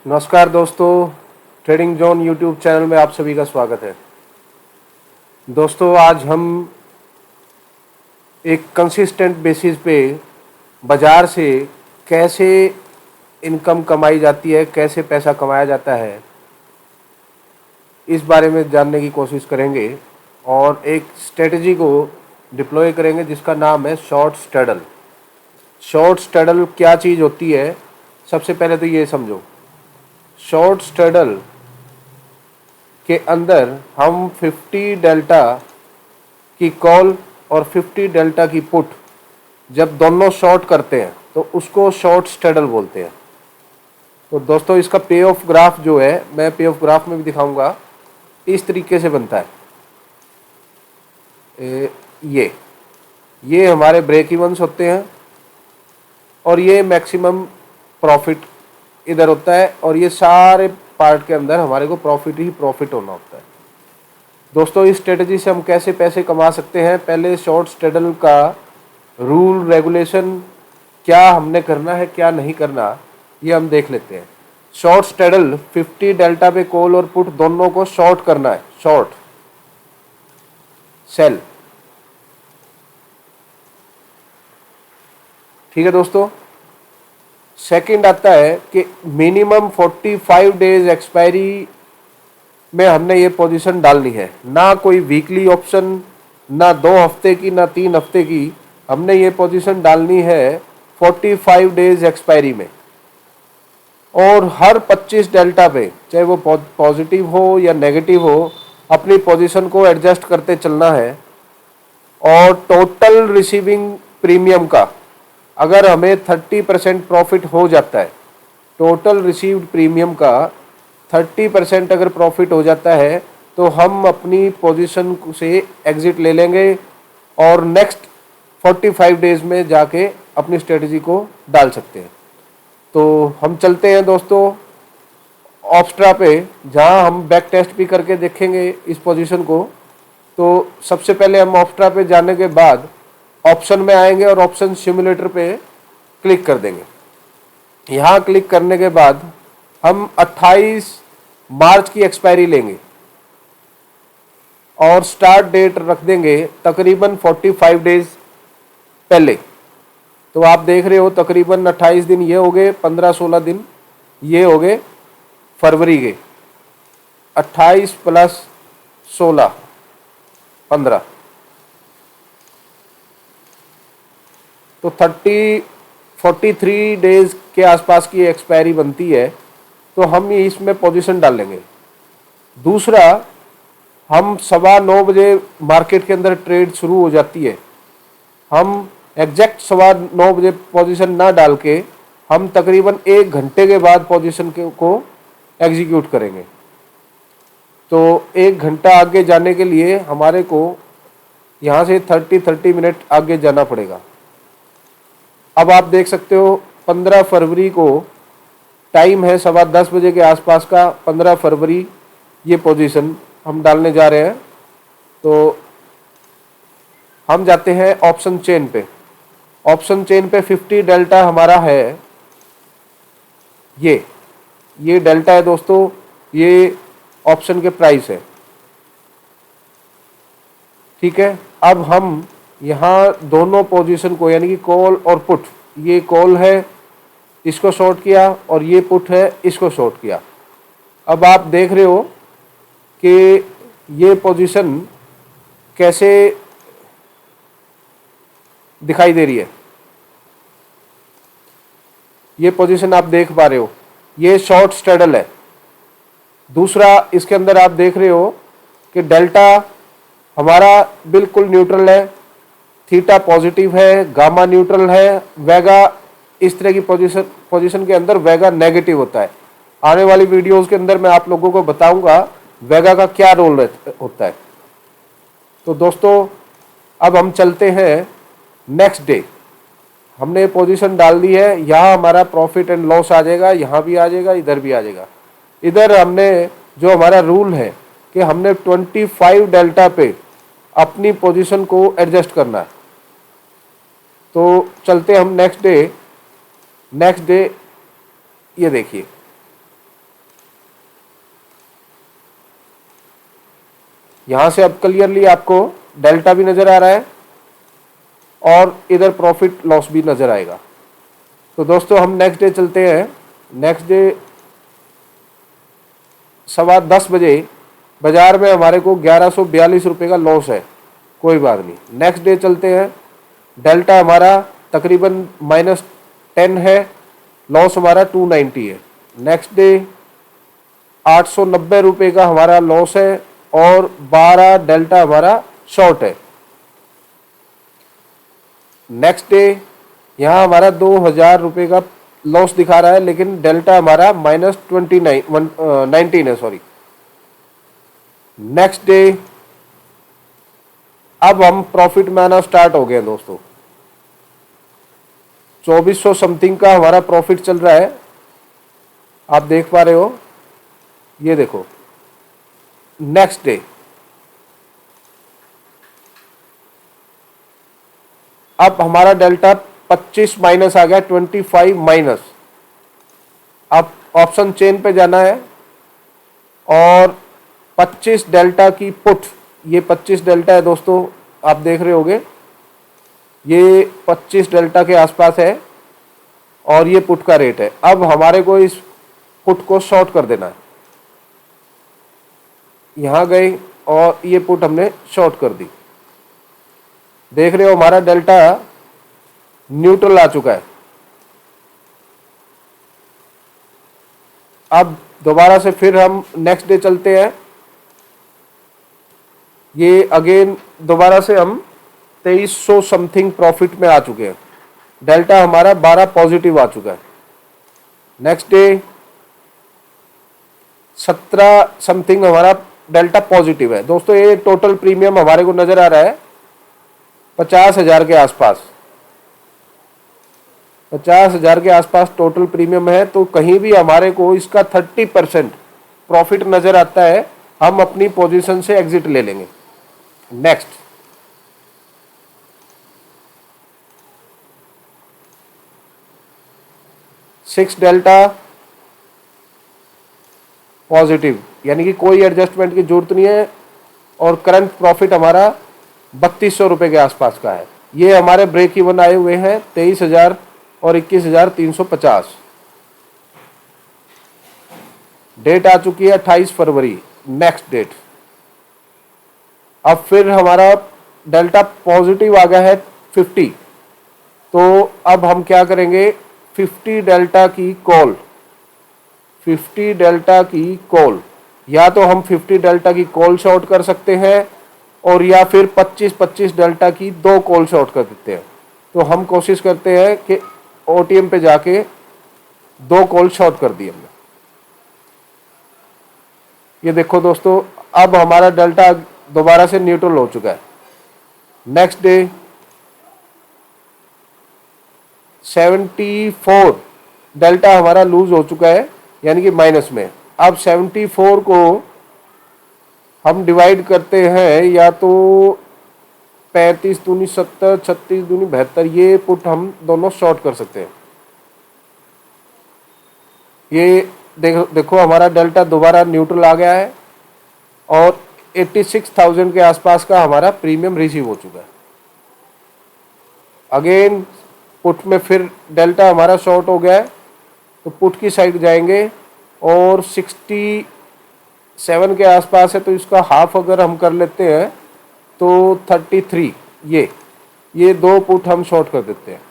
नमस्कार दोस्तों, trading zone YouTube channel में आप सभी का स्वागत है। दोस्तों, आज हम एक कंसिस्टेंट बेसिस पे बाज़ार से कैसे इनकम कमाई जाती है, कैसे पैसा कमाया जाता है, इस बारे में जानने की कोशिश करेंगे और एक स्ट्रेटजी को डिप्लॉय करेंगे जिसका नाम है शॉर्ट स्ट्रैडल। शॉर्ट स्ट्रैडल क्या चीज़ होती है, सबसे पहले तो ये समझो। शॉर्ट स्ट्रैडल के अंदर हम 50 डेल्टा की कॉल और 50 डेल्टा की पुट जब दोनों शॉर्ट करते हैं तो उसको शॉर्ट स्ट्रैडल बोलते हैं। तो दोस्तों, इसका पे ऑफ ग्राफ जो है, मैं पे ऑफ ग्राफ में भी दिखाऊंगा, इस तरीके से बनता है। ये हमारे ब्रेक इवन्स होते हैं और ये मैक्सिमम प्रॉफिट इधर होता है और ये सारे पार्ट के अंदर हमारे को प्रॉफिट ही प्रॉफिट होना होता है। दोस्तों, इस स्ट्रेटजी से हम कैसे पैसे कमा सकते हैं, पहले शॉर्ट स्ट्रैडल का रूल रेगुलेशन, क्या हमने करना है क्या नहीं करना, ये हम देख लेते हैं। शॉर्ट स्ट्रैडल 50 डेल्टा पे कॉल और पुट दोनों को शॉर्ट करना है, शॉर्ट सेल। ठीक है दोस्तों। सेकंड आता है कि मिनिमम 45 डेज एक्सपायरी में हमने ये पोजीशन डालनी है। ना कोई वीकली ऑप्शन, ना 2 हफ्ते की, ना 3 हफ्ते की, हमने ये पोजीशन डालनी है 45 डेज एक्सपायरी में। और हर 25 डेल्टा पे, चाहे वो पॉजिटिव हो या नेगेटिव हो, अपनी पोजीशन को एडजस्ट करते चलना है। और टोटल रिसीविंग प्रीमियम का अगर हमें 30% प्रॉफिट हो जाता है, टोटल रिसीव्ड प्रीमियम का 30% अगर प्रॉफिट हो जाता है तो हम अपनी पोजीशन से एग्जिट ले लेंगे और नेक्स्ट 45 डेज में जाके अपनी स्ट्रेटजी को डाल सकते हैं। तो हम चलते हैं दोस्तों ऑप्स्ट्रा पे, जहां हम बैक टेस्ट भी करके देखेंगे इस पोजीशन को। तो सबसे पहले हम ऑप्स्ट्रा पे जाने के बाद ऑप्शन में आएंगे और ऑप्शन सिमुलेटर पे क्लिक कर देंगे। यहाँ क्लिक करने के बाद हम 28 मार्च की एक्सपायरी लेंगे और स्टार्ट डेट रख देंगे तकरीबन 45 डेज पहले। तो आप देख रहे हो तकरीबन 28 दिन ये हो गए, 15-16 दिन ये हो गए फरवरी के। 28 प्लस 16 15, तो 43 डेज के आसपास की एक्सपायरी बनती है। तो हम ये इसमें पोजीशन डाल लेंगे। दूसरा, हम 9:15 मार्केट के अंदर ट्रेड शुरू हो जाती है। हम एग्जैक्ट 9:15 पोजीशन ना डाल के हम तकरीबन 1 घंटे के बाद पोजीशन को एग्जीक्यूट करेंगे। तो 1 घंटा आगे जाने के लिए हमारे को यहाँ से 30 मिनट आगे जाना पड़ेगा। अब आप देख सकते हो 15 फरवरी को टाइम है 10:15 बजे के आसपास का। 15 फरवरी ये पोजीशन हम डालने जा रहे हैं। तो हम जाते हैं ऑप्शन चेन पे। ऑप्शन चेन पे 50 डेल्टा हमारा है, ये डेल्टा है दोस्तों, ये ऑप्शन के प्राइस है। ठीक है। अब हम यहाँ दोनों पोजीशन को, यानी कि कॉल और पुट, ये कॉल है इसको शॉर्ट किया और ये पुट है इसको शॉर्ट किया। अब आप देख रहे हो कि ये पोजीशन कैसे दिखाई दे रही है। ये पोजीशन आप देख पा रहे हो, ये शॉर्ट स्ट्रैडल है। दूसरा, इसके अंदर आप देख रहे हो कि डेल्टा हमारा बिल्कुल न्यूट्रल है, थीटा पॉजिटिव है, गामा न्यूट्रल है, वेगा इस तरह की पोजीशन के अंदर वेगा नेगेटिव होता है। आने वाली वीडियोस के अंदर मैं आप लोगों को बताऊंगा वेगा का क्या रोल होता है। तो दोस्तों, अब हम चलते हैं नेक्स्ट डे। हमने पोजीशन डाल दी है, यहाँ हमारा प्रॉफिट एंड लॉस आ जाएगा, यहाँ भी आ जाएगा, इधर भी आ जाएगा। इधर हमने जो हमारा रूल है कि हमने 25 डेल्टा पे अपनी पोजीशन को एडजस्ट करना है। तो चलते हम नेक्स्ट डे। ये देखिए यहां से अब क्लियरली आपको डेल्टा भी नजर आ रहा है और इधर प्रॉफिट लॉस भी नजर आएगा। तो दोस्तों हम नेक्स्ट डे चलते हैं। नेक्स्ट डे 10:15 बजे बाजार में हमारे को 1142 रुपये का लॉस है, कोई बात नहीं। नेक्स्ट डे चलते हैं, डेल्टा हमारा तकरीबन -10 है, लॉस हमारा 290 है। नेक्स्ट डे 890 रुपये का हमारा लॉस है और 12 डेल्टा हमारा शॉर्ट है। नेक्स्ट डे यहाँ हमारा 2000 रुपये का लॉस दिखा रहा है, लेकिन डेल्टा हमारा -19 है, सॉरी। नेक्स्ट डे अब हम प्रॉफिट में आना स्टार्ट हो गए दोस्तों। 2400 समथिंग का हमारा प्रॉफिट चल रहा है, आप देख पा रहे हो, ये देखो। नेक्स्ट डे अब हमारा डेल्टा 25 माइनस आ गया, 25 माइनस। अब ऑप्शन चेन पे जाना है और 25 डेल्टा की पुट, ये 25 डेल्टा है दोस्तों, आप देख रहे होगे, ये 25 डेल्टा के आसपास है और ये पुट का रेट है। अब हमारे को इस पुट को शॉर्ट कर देना है। यहां गए और ये पुट हमने शॉर्ट कर दी। देख रहे हो हमारा डेल्टा न्यूट्रल आ चुका है। अब दोबारा से फिर हम नेक्स्ट डे चलते हैं। ये अगेन दोबारा से हम 2300 समथिंग प्रॉफिट में आ चुके हैं। डेल्टा हमारा 12 पॉजिटिव आ चुका है। नेक्स्ट डे 17 समथिंग हमारा डेल्टा पॉजिटिव है। दोस्तों ये टोटल प्रीमियम हमारे को नजर आ रहा है 50,000 के आसपास। 50,000 के आसपास टोटल प्रीमियम है। तो कहीं भी हमारे को इसका 30% प्रॉफिट नजर आता है, हम अपनी पोजीशन से एग्जिट ले लेंगे। नेक्स्ट 6 डेल्टा पॉजिटिव, यानी कि कोई एडजस्टमेंट की जरूरत नहीं है और करंट प्रॉफिट हमारा 3200 रुपये के आसपास का है। ये हमारे ब्रेक इवन आए हुए हैं 23,000 और 21,350। डेट आ चुकी है 28 फरवरी। नेक्स्ट डेट अब फिर हमारा डेल्टा पॉजिटिव आ गया है 50। तो अब हम क्या करेंगे, 50 डेल्टा की कॉल, 50 डेल्टा की कॉल, या तो हम 50 डेल्टा की कॉल शॉर्ट कर सकते हैं और या फिर 25-25 डेल्टा की 2 कॉल शॉर्ट कर देते हैं। तो हम कोशिश करते हैं कि ओटीएम पे जाके 2 कॉल शॉर्ट कर दी हमने। ये देखो दोस्तों, अब हमारा डेल्टा दोबारा से न्यूट्रल हो चुका है। नेक्स्ट डे 74 डेल्टा हमारा लूज हो चुका है, यानी कि माइनस में। अब 74 को हम डिवाइड करते हैं, या तो 35 दूनी 70, 36 दूनी 72, ये पुट हम दोनों शॉर्ट कर सकते हैं। ये देखो हमारा डेल्टा दोबारा न्यूट्रल आ गया है और 86,000 के आसपास का हमारा प्रीमियम रिसीव हो चुका है। अगेन पुट में फिर डेल्टा हमारा शॉर्ट हो गया है, तो पुट की साइड जाएंगे और 67 के आसपास है, तो इसका हाफ अगर हम कर लेते हैं तो 33, ये 2 पुट हम शॉर्ट कर देते हैं।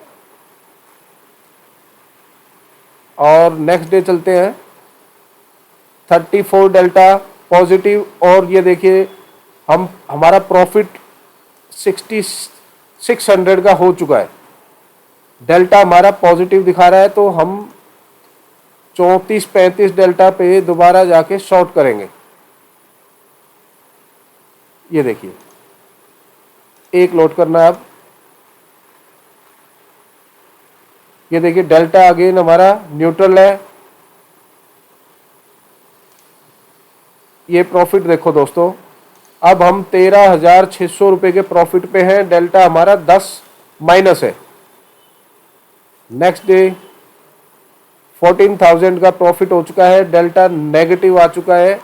और नेक्स्ट डे चलते हैं, 34 डेल्टा पॉजिटिव, और ये देखिए हमारा प्रॉफिट 600 का हो चुका है। डेल्टा हमारा पॉजिटिव दिखा रहा है, तो हम 34-35 डेल्टा पे दोबारा जाके शॉर्ट करेंगे। ये देखिए, एक लोड करना है अब। ये देखिए डेल्टा अगेन हमारा न्यूट्रल है। ये प्रॉफिट देखो दोस्तों, अब हम 13,600 रुपये के प्रॉफिट पे हैं। डेल्टा हमारा 10 माइनस है। नेक्स्ट डे 14,000 का प्रॉफिट हो चुका है, डेल्टा नेगेटिव आ चुका है।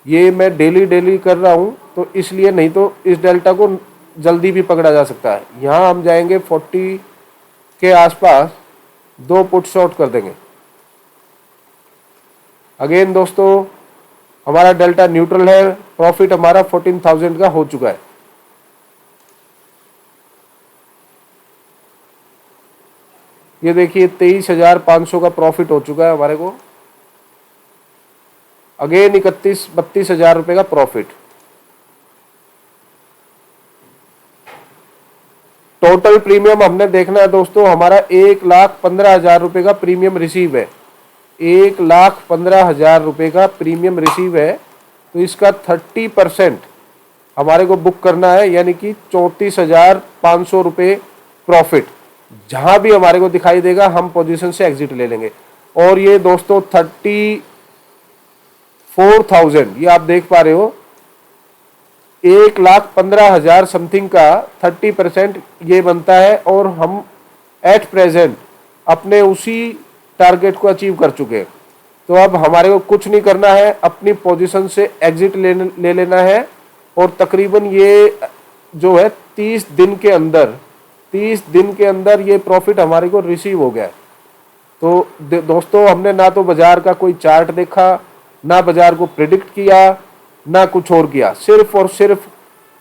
ये मैं डेली डेली कर रहा हूँ तो इसलिए, नहीं तो इस डेल्टा को जल्दी भी पकड़ा जा सकता है। यहाँ हम जाएंगे 40 के आसपास, 2 पुट शॉर्ट कर देंगे। अगेन दोस्तों हमारा डेल्टा न्यूट्रल है, प्रॉफिट हमारा 14,000 का हो चुका है। ये देखिए 23,500 का प्रॉफिट हो चुका है हमारे को। अगेन 32 हजार रुपये का प्रॉफिट। टोटल प्रीमियम हमने देखना है दोस्तों, हमारा 1,15,000 रुपये का प्रीमियम रिसीव है। 1,15,000 रुपये का प्रीमियम रिसीव है, तो इसका 30% हमारे को बुक करना है, यानी कि 34,500 रुपये प्रॉफिट। जहां भी हमारे को दिखाई देगा हम पोजीशन से एग्जिट ले लेंगे। और ये दोस्तों 34,000, ये आप देख पा रहे हो, 1,15,000 समथिंग का 30% ये बनता है। और हम एट प्रेजेंट अपने उसी टारगेट को अचीव कर चुके हैं। तो अब हमारे को कुछ नहीं करना है, अपनी पोजीशन से एग्जिट ले लेना है। और तकरीबन ये जो है 30 दिन के अंदर ये प्रॉफिट हमारे को रिसीव हो गया है। तो दोस्तों हमने ना तो बाजार का कोई चार्ट देखा, ना बाजार को प्रिडिक्ट किया, ना कुछ और किया, सिर्फ और सिर्फ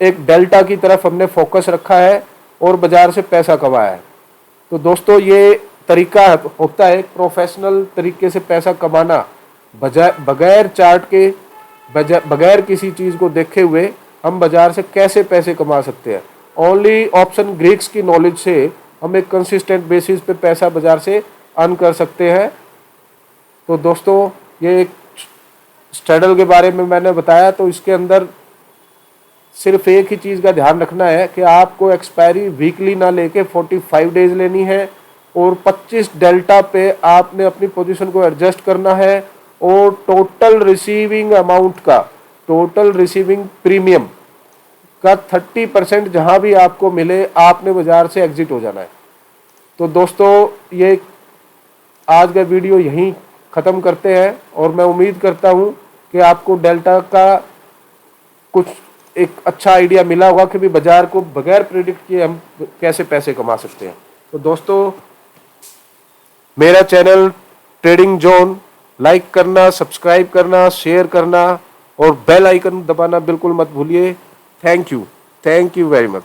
एक डेल्टा की तरफ हमने फोकस रखा है और बाजार से पैसा कमाया है। तो दोस्तों ये तरीका होता है प्रोफेशनल तरीके से पैसा कमाना, बगैर चार्ट के, बगैर किसी चीज़ को देखे हुए हम बाजार से कैसे पैसे कमा सकते हैं। ओनली ऑप्शन ग्रीक्स की नॉलेज से हम एक कंसिस्टेंट बेसिस पे पैसा बाजार से अर्न कर सकते हैं। तो दोस्तों ये एक स्ट्रैडल के बारे में मैंने बताया, तो इसके अंदर सिर्फ एक ही चीज़ का ध्यान रखना है कि आपको एक्सपायरी वीकली ना लेके 45 डेज लेनी है, और 25 डेल्टा पे आपने अपनी पोजीशन को एडजस्ट करना है। और टोटल रिसीविंग अमाउंट का, टोटल रिसीविंग प्रीमियम का 30% जहां भी आपको मिले आपने बाजार से एग्जिट हो जाना है। तो दोस्तों ये आज का वीडियो यहीं ख़त्म करते हैं, और मैं उम्मीद करता हूं कि आपको डेल्टा का कुछ एक अच्छा आइडिया मिला होगा कि भी बाजार को बगैर प्रेडिक्ट किए हम कैसे पैसे कमा सकते हैं। तो दोस्तों मेरा चैनल ट्रेडिंग जोन लाइक करना, सब्सक्राइब करना, शेयर करना और बेल आइकन दबाना बिल्कुल मत भूलिए। Thank you very much.